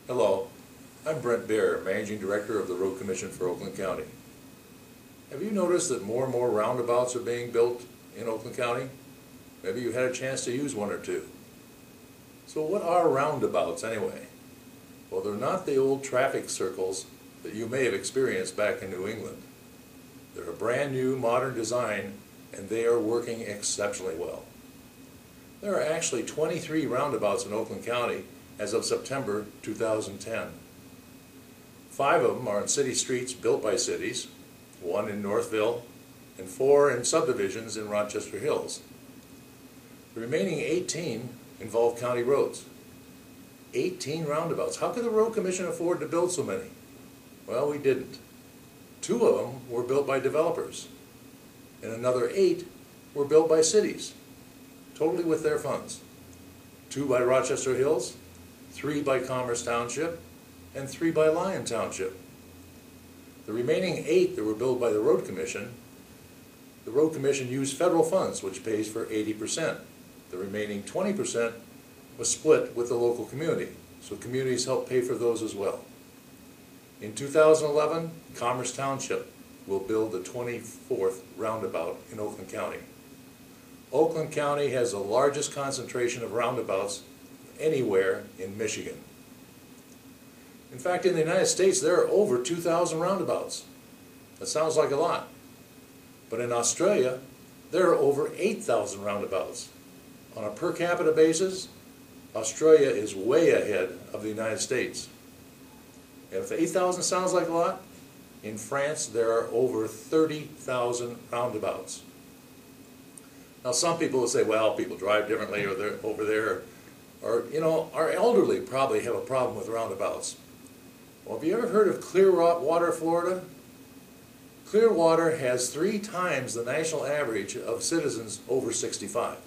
Hello, I'm Brent Bair, Managing Director of the Road Commission for Oakland County. Have you noticed that more and more roundabouts are being built in Oakland County? Maybe you had a chance to use one or two. So what are roundabouts anyway? Well, they're not the old traffic circles that you may have experienced back in New England. They're a brand new modern design and they are working exceptionally well. There are actually 23 roundabouts in Oakland County as of September 2010. 5 of them are on city streets built by cities, 1 in Northville, and 4 in subdivisions in Rochester Hills. The remaining 18 involve county roads. 18 roundabouts. How could the Road Commission afford to build so many? Well, we didn't. 2 of them were built by developers, and another 8 were built by cities, totally with their funds. 2 by Rochester Hills, 3 by Commerce Township, and 3 by Lyon Township. The remaining 8 that were built by the Road Commission used federal funds, which pays for 80%. The remaining 20% was split with the local community, so communities helped pay for those as well. In 2011, Commerce Township will build the 24th roundabout in Oakland County. Oakland County has the largest concentration of roundabouts anywhere in Michigan. In fact, in the United States, there are over 2,000 roundabouts. That sounds like a lot. But in Australia, there are over 8,000 roundabouts. On a per capita basis, Australia is way ahead of the United States. And if 8,000 sounds like a lot, in France there are over 30,000 roundabouts. Now some people will say, well, people drive differently or they're over there, or you know, our elderly probably have a problem with roundabouts. Well, have you ever heard of Clearwater, Florida? Clearwater has 3 times the national average of citizens over 65.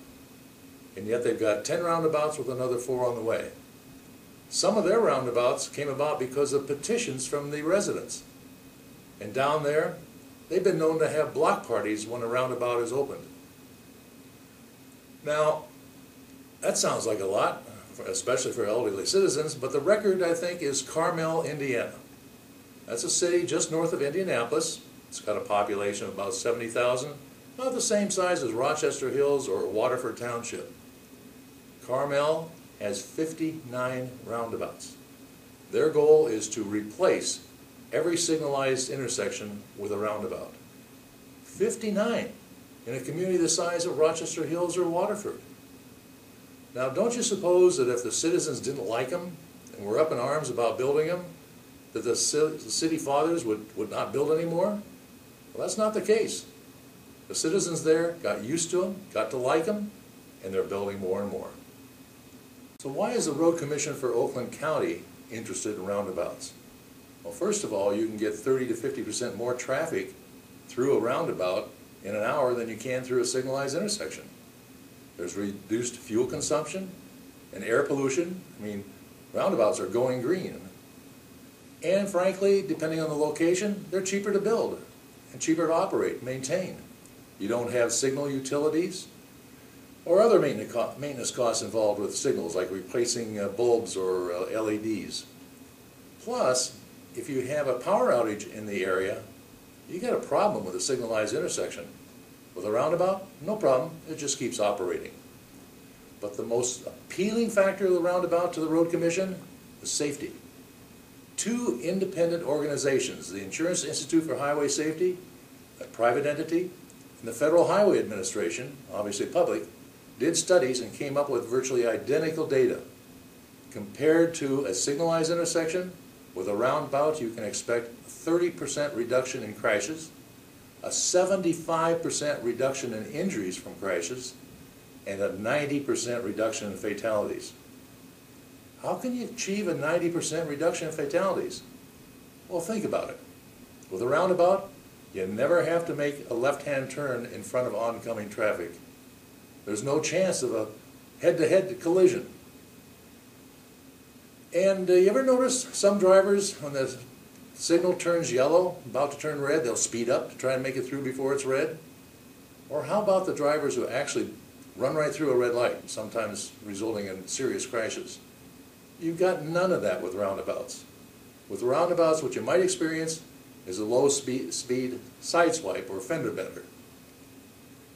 And yet they've got 10 roundabouts with another 4 on the way. Some of their roundabouts came about because of petitions from the residents. And down there, they've been known to have block parties when a roundabout is opened. Now, that sounds like a lot, especially for elderly citizens, but the record, I think, is Carmel, Indiana. That's a city just north of Indianapolis. It's got a population of about 70,000, about the same size as Rochester Hills or Waterford Township. Carmel has 59 roundabouts. Their goal is to replace every signalized intersection with a roundabout. 59 in a community the size of Rochester Hills or Waterford. Now, don't you suppose that if the citizens didn't like them and were up in arms about building them, that the city fathers would not build anymore? Well, that's not the case. The citizens there got used to them, got to like them, and they're building more and more. So why is the Road Commission for Oakland County interested in roundabouts? Well, first of all, you can get 30 to 50% more traffic through a roundabout in an hour than you can through a signalized intersection. There's reduced fuel consumption and air pollution. I mean, roundabouts are going green. And frankly, depending on the location, they're cheaper to build and cheaper to operate, maintain. You don't have signal utilities or other maintenance costs involved with signals, like replacing bulbs or LEDs. Plus, if you have a power outage in the area, you get a problem with a signalized intersection. With a roundabout, no problem, it just keeps operating. But the most appealing factor of the roundabout to the Road Commission is safety. 2 independent organizations, the Insurance Institute for Highway Safety, a private entity, and the Federal Highway Administration, obviously public, did studies and came up with virtually identical data. Compared to a signalized intersection, with a roundabout you can expect a 30% reduction in crashes, a 75% reduction in injuries from crashes, and a 90% reduction in fatalities. How can you achieve a 90% reduction in fatalities? Well, think about it. With a roundabout, you never have to make a left-hand turn in front of oncoming traffic. There's no chance of a head-to-head collision. And you ever notice some drivers, when the signal turns yellow, about to turn red, they'll speed up to try and make it through before it's red? Or how about the drivers who actually run right through a red light, sometimes resulting in serious crashes? You've got none of that with roundabouts. With roundabouts, what you might experience is a low speed sideswipe or fender bender.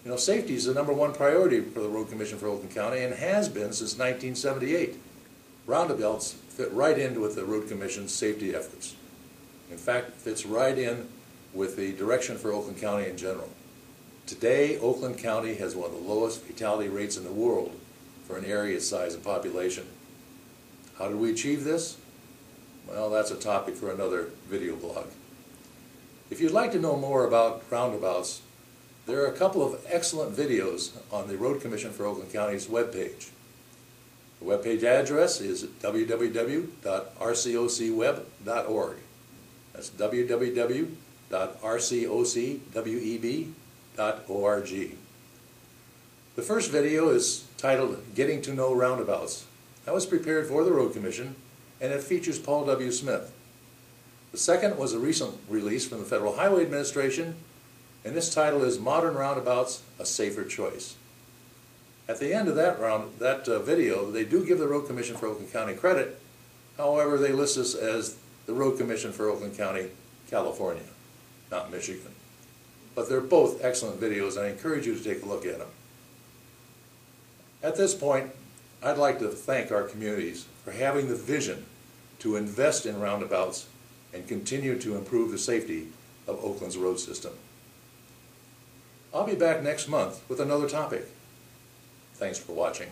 You know, safety is the #1 priority for the Road Commission for Oakland County and has been since 1978. Roundabouts fit right in with the Road Commission's safety efforts. In fact, fits right in with the direction for Oakland County in general. Today, Oakland County has one of the lowest fatality rates in the world for an area its size and population. How did we achieve this? Well, that's a topic for another video blog. If you'd like to know more about roundabouts, there are a couple of excellent videos on the Road Commission for Oakland County's webpage. The webpage address is www.rcocweb.org. That's www.rcocweb.org. The first video is titled Getting to Know Roundabouts. That was prepared for the Road Commission, and it features Paul W. Smith. The second was a recent release from the Federal Highway Administration, and this title is Modern Roundabouts, A Safer Choice. At the end of that video, they do give the Road Commission for Oakland County credit. However, they list us as the Road Commission for Oakland County, California, not Michigan. But they're both excellent videos, and I encourage you to take a look at them. At this point, I'd like to thank our communities for having the vision to invest in roundabouts and continue to improve the safety of Oakland's road system. I'll be back next month with another topic. Thanks for watching.